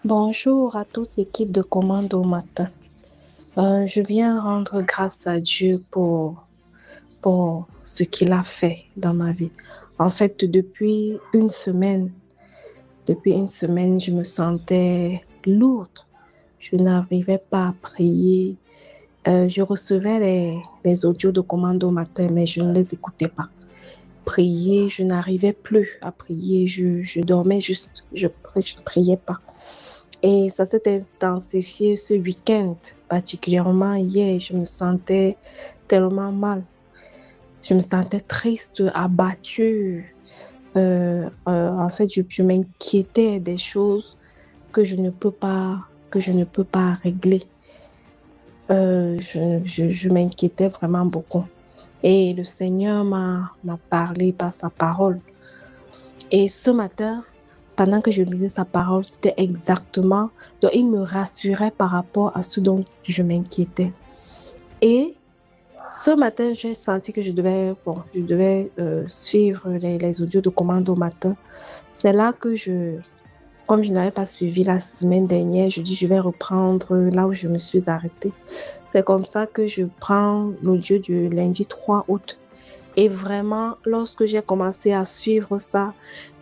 Bonjour à toute l'équipe de Commande au matin. Je viens rendre grâce à Dieu pour ce qu'il a fait dans ma vie. En fait, depuis une semaine, je me sentais lourde. Je n'arrivais pas à prier. Je recevais les audios de Commande au matin, mais je ne les écoutais pas. Prier, je n'arrivais plus à prier. Je dormais juste. Je ne priais pas. Et ça s'est intensifié ce week-end, particulièrement hier. Je me sentais tellement mal. Je me sentais triste, abattue. En fait, je m'inquiétais des choses que je ne peux pas régler. Je m'inquiétais vraiment beaucoup. Et le Seigneur m'a parlé par sa parole. Et ce matin, pendant que je lisais sa parole, c'était exactement, donc il me rassurait par rapport à ce dont je m'inquiétais. Et ce matin, j'ai senti que je devais suivre les audios de commande au matin. C'est là que comme je n'avais pas suivi la semaine dernière, je dis je vais reprendre là où je me suis arrêtée. C'est comme ça que je prends l'audio du lundi 3 août. Et vraiment, lorsque j'ai commencé à suivre ça,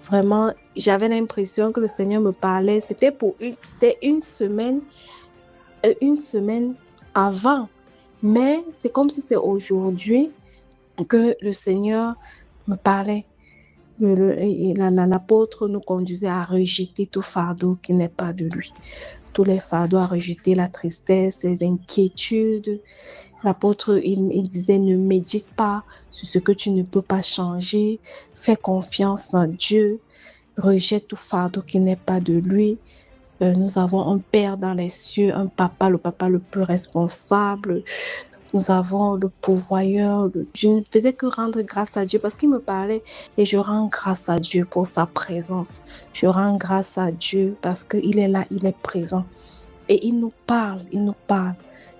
vraiment, j'avais l'impression que le Seigneur me parlait. C'était une semaine avant. Mais c'est comme si c'est aujourd'hui que le Seigneur me parlait. L'apôtre nous conduisait à rejeter tout fardeau qui n'est pas de lui. Tous les fardeaux, à rejeter la tristesse, les inquiétudes. L'apôtre, il disait, ne médite pas sur ce que tu ne peux pas changer. Fais confiance en Dieu. Rejette tout fardeau qui n'est pas de lui. Nous avons un Père dans les cieux, le papa le plus responsable. Nous avons le pourvoyeur. Je ne faisais que rendre grâce à Dieu parce qu'il me parlait et je rends grâce à Dieu pour sa présence. Je rends grâce à Dieu parce qu'il est là, il est présent. Et il nous parle, il nous parle.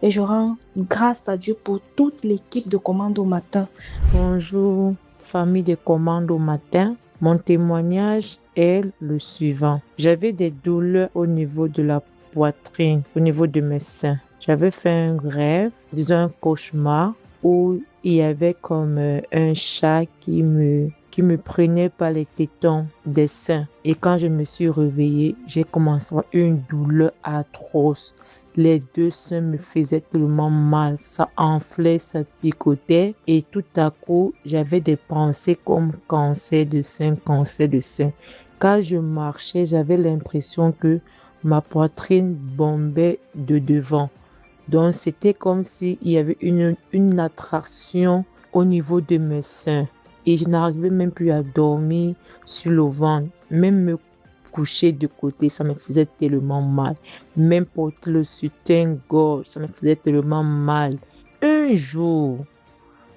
Et je rends grâce à Dieu pour toute l'équipe de Commande au matin. Bonjour, famille de Commande au matin. Mon témoignage est le suivant. J'avais des douleurs au niveau de la poitrine, au niveau de mes seins. J'avais fait un rêve, disons un cauchemar, où il y avait comme un chat qui me prenait par les tétons des seins. Et quand je me suis réveillée, j'ai commencé à avoir une douleur atroce. Les deux seins me faisaient tellement mal, ça enflait, ça picotait et tout à coup, j'avais des pensées comme cancer de sein, cancer de sein. Quand je marchais, j'avais l'impression que ma poitrine bombait de devant. Donc, c'était comme s'il y avait une attraction au niveau de mes seins et je n'arrivais même plus à dormir sur le ventre, même me coucher de côté, ça me faisait tellement mal. Même porter le soutien-gorge, ça me faisait tellement mal. Un jour,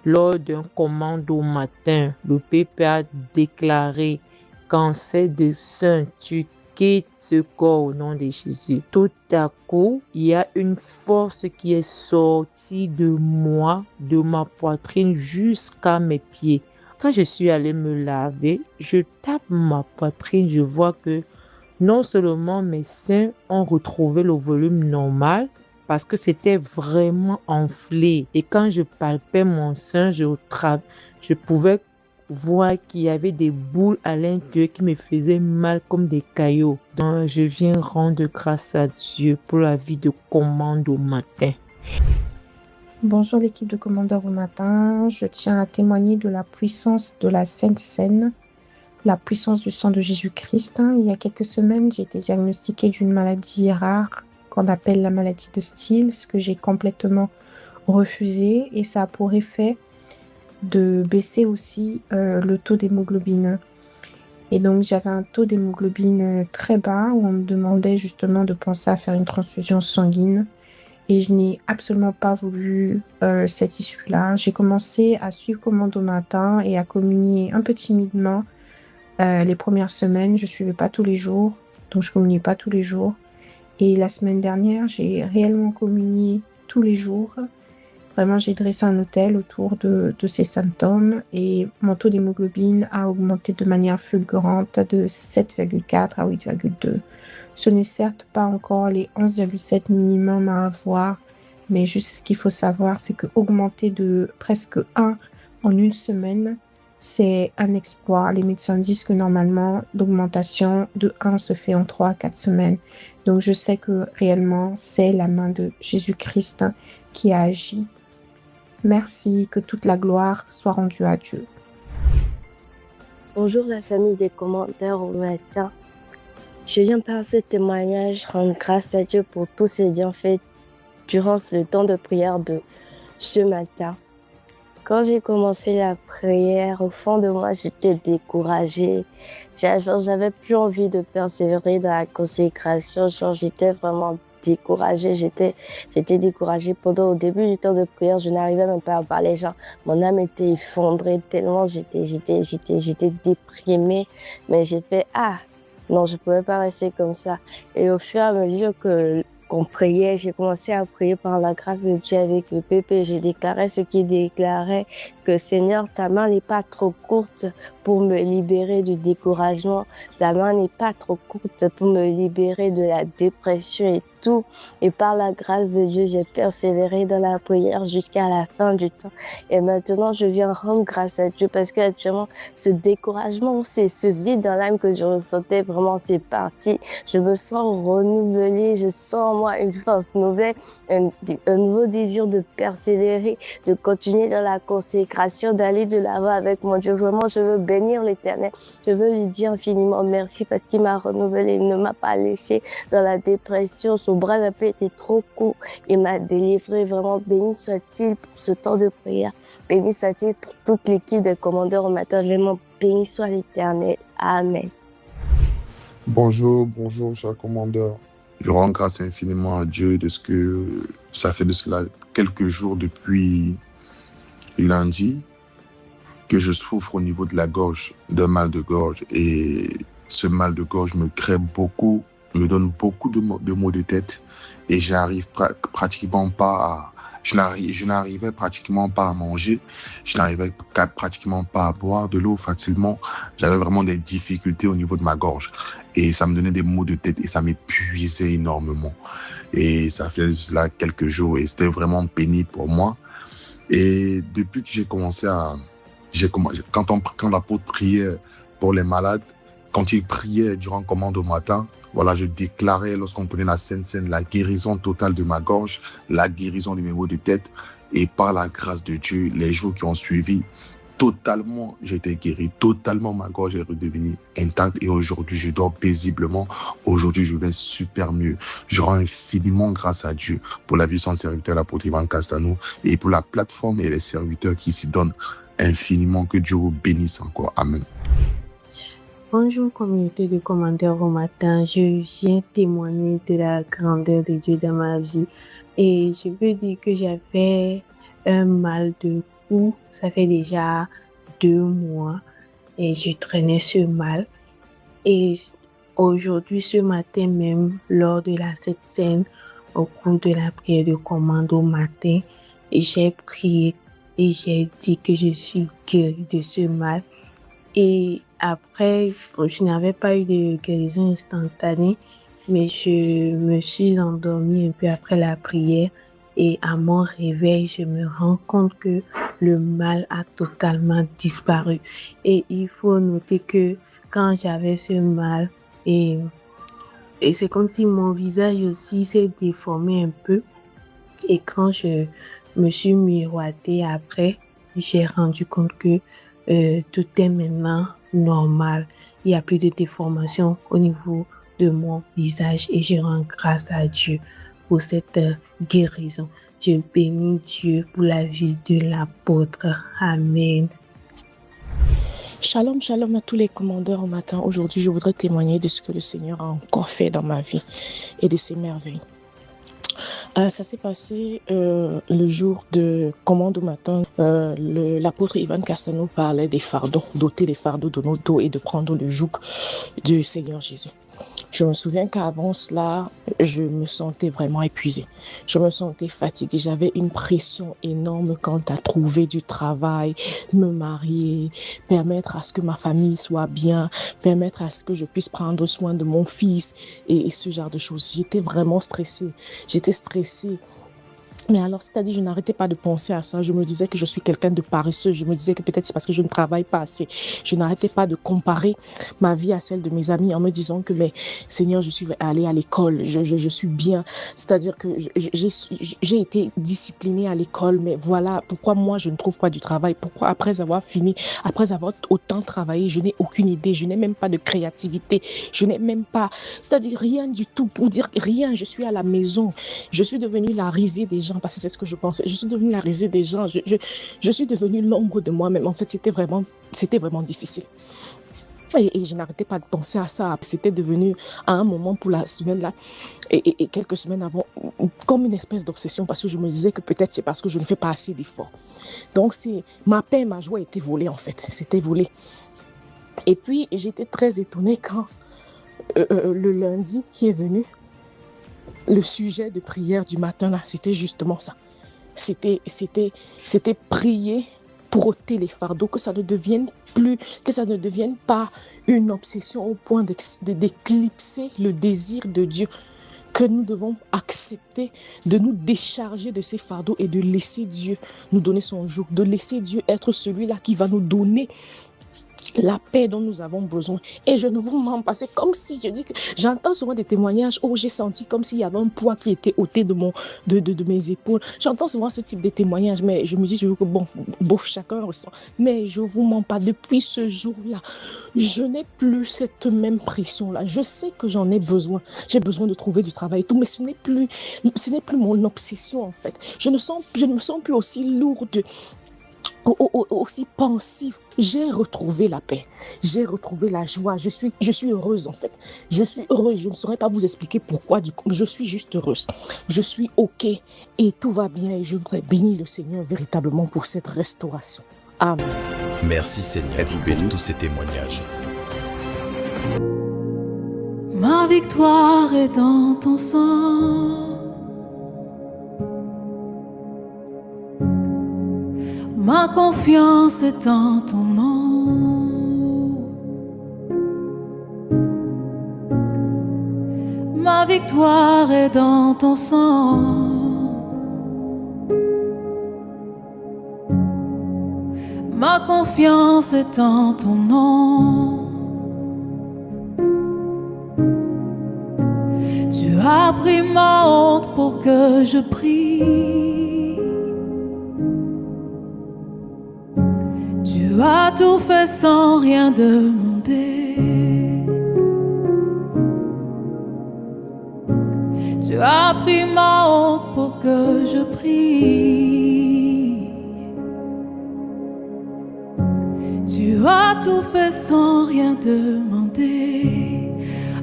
lors d'un commando au matin, le PP a déclaré cancer de sein, tu quittes ce corps au nom de Jésus. Tout à coup, il y a une force qui est sortie de moi, de ma poitrine jusqu'à mes pieds. Quand je suis allée me laver, je tape ma poitrine, je vois que non seulement mes seins ont retrouvé le volume normal, parce que c'était vraiment enflé. Et quand je palpais mon sein, je pouvais voir qu'il y avait des boules à l'intérieur qui me faisaient mal comme des caillots. Donc, je viens rendre grâce à Dieu pour la vie de Commande au matin. Bonjour l'équipe de Commandeur au matin. Je tiens à témoigner de la puissance de la Sainte Seine, la puissance du sang de Jésus-Christ. Il y a quelques semaines, j'ai été diagnostiquée d'une maladie rare qu'on appelle la maladie de Steel, ce que j'ai complètement refusé et ça a pour effet de baisser aussi le taux d'hémoglobine. Et donc j'avais un taux d'hémoglobine très bas où on me demandait justement de penser à faire une transfusion sanguine. Et je n'ai absolument pas voulu cette issue-là. J'ai commencé à suivre Commande au matin et à communier un peu timidement les premières semaines. Je ne suivais pas tous les jours, donc je ne communiais pas tous les jours. Et la semaine dernière, j'ai réellement communié tous les jours. Vraiment, j'ai dressé un hôtel autour de ces symptômes et mon taux d'hémoglobine a augmenté de manière fulgurante de 7,4 à 8,2. Ce n'est certes pas encore les 11,7 minimum à avoir, mais juste ce qu'il faut savoir, c'est que augmenter de presque 1 en une semaine, c'est un exploit. Les médecins disent que normalement, l'augmentation de 1 se fait en 3 à 4 semaines. Donc, je sais que réellement, c'est la main de Jésus-Christ qui a agi. Merci, que toute la gloire soit rendue à Dieu. Bonjour la famille des commentaires au matin. Je viens par ce témoignage rendre grâce à Dieu pour tous ses bienfaits durant le temps de prière de ce matin. Quand j'ai commencé la prière, au fond de moi, j'étais découragée. J'avais plus envie de persévérer dans la consécration. J'étais vraiment découragée. J'étais découragée au début du temps de prière. Je n'arrivais même pas à parler. Mon âme était effondrée tellement j'étais déprimée. Mais j'ai fait, non, je pouvais pas rester comme ça. Et au fur et à mesure qu'on priait, j'ai commencé à prier par la grâce de Dieu avec le pépé. Je déclarais ce qu'il déclarait, que Seigneur, ta main n'est pas trop courte pour me libérer du découragement. Ta main n'est pas trop courte pour me libérer de la dépression et tout. Et par la grâce de Dieu, j'ai persévéré dans la prière jusqu'à la fin du temps. Et maintenant, je viens rendre grâce à Dieu parce qu'actuellement, ce découragement, c'est ce vide dans l'âme que je ressentais, vraiment, c'est parti. Je me sens renouvelée, je sens en moi une force nouvelle, un nouveau désir de persévérer, de continuer dans la consécration, d'aller de l'avant avec mon Dieu. Vraiment, je veux bénir l'Éternel. Je veux lui dire infiniment merci parce qu'il m'a renouvelé, il ne m'a pas laissé dans la dépression. Son bras n'a pas été trop court. Il m'a délivré. Vraiment, béni soit-il pour ce temps de prière. Béni soit-il pour toute l'équipe de commandeurs au matin. Vraiment, béni soit l'Éternel. Amen. Bonjour, chers commandeurs. Je rends grâce infiniment à Dieu de ce que ça fait de cela quelques jours depuis lundi que je souffre au niveau de la gorge, d'un mal de gorge. Et ce mal de gorge me donne beaucoup de maux de tête. Et je n'arrivais pratiquement pas à manger. Je n'arrivais pratiquement pas à boire de l'eau facilement. J'avais vraiment des difficultés au niveau de ma gorge. Et ça me donnait des maux de tête et ça m'épuisait énormément. Et ça fait cela quelques jours et c'était vraiment pénible pour moi. Et depuis que j'ai commencé quand l'apôtre priait pour les malades, quand il priait durant commande au matin, voilà, je déclarais lorsqu'on prenait la Sainte Seine la guérison totale de ma gorge, la guérison de mes maux de tête. Et par la grâce de Dieu, les jours qui ont suivi, totalement, j'ai été guéri. Totalement, ma gorge est redevenue intacte. Et aujourd'hui, je dors paisiblement. Aujourd'hui, je vais super mieux. Je rends infiniment grâce à Dieu pour la vie de son serviteur, l'apôtre Ivan Castanou, et pour la plateforme et les serviteurs qui s'y donnent infiniment. Que Dieu vous bénisse encore. Amen. Bonjour communauté de commandeurs au matin, je viens témoigner de la grandeur de Dieu dans ma vie et je peux dire que j'avais un mal de cou, ça fait déjà 2 mois et je traînais ce mal et aujourd'hui, ce matin même, lors de la Sainte Seine, au cours de la prière de commande au matin, j'ai prié et j'ai dit que je suis guérie de ce mal. Et après, je n'avais pas eu de guérison instantanée, mais je me suis endormie un peu après la prière et à mon réveil, je me rends compte que le mal a totalement disparu. Et il faut noter que quand j'avais ce mal, et c'est comme si mon visage aussi s'est déformé un peu. Et quand je me suis miroitée après, j'ai rendu compte que tout est maintenant normal. Il n'y a plus de déformation au niveau de mon visage et je rends grâce à Dieu pour cette guérison. Je bénis Dieu pour la vie de l'apôtre. Amen. Shalom, shalom à tous les commandeurs au matin. Aujourd'hui, je voudrais témoigner de ce que le Seigneur a encore fait dans ma vie et de ses merveilles. Ça s'est passé le jour de commande au matin. L'apôtre Ivan Castanou parlait des fardeaux, d'ôter les fardeaux de nos dos et de prendre le joug du Seigneur Jésus. Je me souviens qu'avant cela, je me sentais vraiment épuisée. Je me sentais fatiguée. J'avais une pression énorme quant à trouver du travail, me marier, permettre à ce que ma famille soit bien, permettre à ce que je puisse prendre soin de mon fils et ce genre de choses. J'étais vraiment stressée. J'étais stressée. Mais alors, c'est-à-dire, je n'arrêtais pas de penser à ça. Je me disais que je suis quelqu'un de paresseux. Je me disais que peut-être c'est parce que je ne travaille pas assez. Je n'arrêtais pas de comparer ma vie à celle de mes amis en me disant que, mais Seigneur, je suis allée à l'école. Je suis bien. C'est-à-dire que j'ai été disciplinée à l'école. Mais voilà, pourquoi moi, je ne trouve pas du travail? Pourquoi après avoir fini, après avoir autant travaillé, je n'ai aucune idée. Je n'ai même pas de créativité. Je n'ai même pas, c'est-à-dire rien du tout. Pour dire rien, je suis à la maison. Je suis devenue la risée des gens parce que c'est ce que je pensais. Je suis devenue la risée des gens. Je suis devenue l'ombre de moi-même. En fait, c'était vraiment difficile. Et je n'arrêtais pas de penser à ça. C'était devenu à un moment pour la semaine là et quelques semaines avant comme une espèce d'obsession parce que je me disais que peut-être c'est parce que je ne fais pas assez d'efforts. Donc c'est ma paix, ma joie était volée en fait. C'était volé. Et puis j'étais très étonnée quand le lundi qui est venu, le sujet de prière du matin là, c'était justement ça. C'était prier pour ôter les fardeaux, que ça ne devienne pas une obsession au point d'éclipser le désir de Dieu, que nous devons accepter de nous décharger de ces fardeaux et de laisser Dieu nous donner son joug, de laisser Dieu être celui-là qui va nous donner la paix dont nous avons besoin. Et je ne vous mens pas, c'est comme si, je dis que j'entends souvent des témoignages où j'ai senti comme s'il y avait un poids qui était ôté de mes épaules. J'entends souvent ce type de témoignages, mais je me dis que bon, chacun ressent. Mais je vous mens pas, depuis ce jour-là, je n'ai plus cette même pression-là. Je sais que j'en ai besoin. J'ai besoin de trouver du travail et tout, mais ce n'est plus mon obsession en fait. Je ne me sens plus aussi lourde, aussi pensif. J'ai retrouvé la paix, j'ai retrouvé la joie, je suis heureuse en fait, je suis heureuse, je ne saurais pas vous expliquer pourquoi, je suis juste heureuse, je suis ok et tout va bien et je voudrais bénir le Seigneur véritablement pour cette restauration. Amen. Merci Seigneur, êtes-vous béni tous ces témoignages. Ma victoire est dans ton sang. Ma confiance est en ton nom. Ma victoire est dans ton sang. Ma confiance est en ton nom. Tu as pris ma honte pour que je prie. Tu as tout fait sans rien demander. Tu as pris ma honte pour que je prie. Tu as tout fait sans rien demander.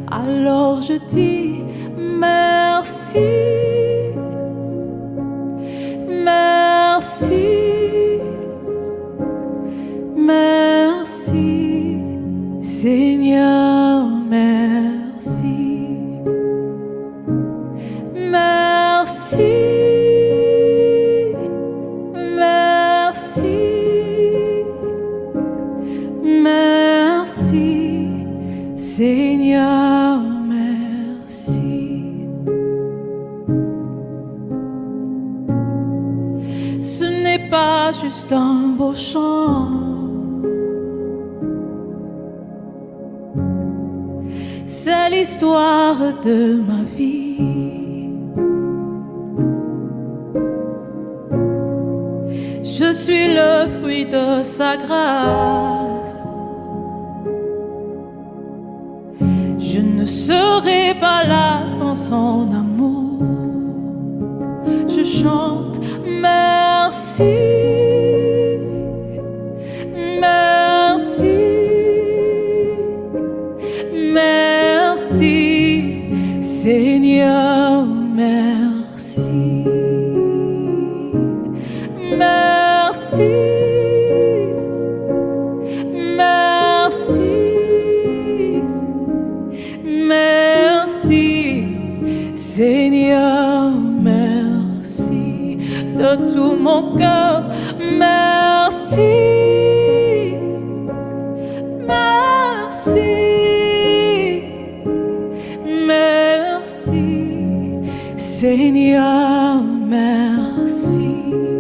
Alors je dis merci. Merci. Merci, Seigneur, merci. Merci, merci, merci, Seigneur, merci. Ce n'est pas juste un beau chant. C'est l'histoire de ma vie. Je suis le fruit de sa grâce. Je ne serai pas là sans son amour. Je chante merci. Merci. Merci, Seigneur, merci. Merci, merci, merci. Merci, merci, Seigneur, merci.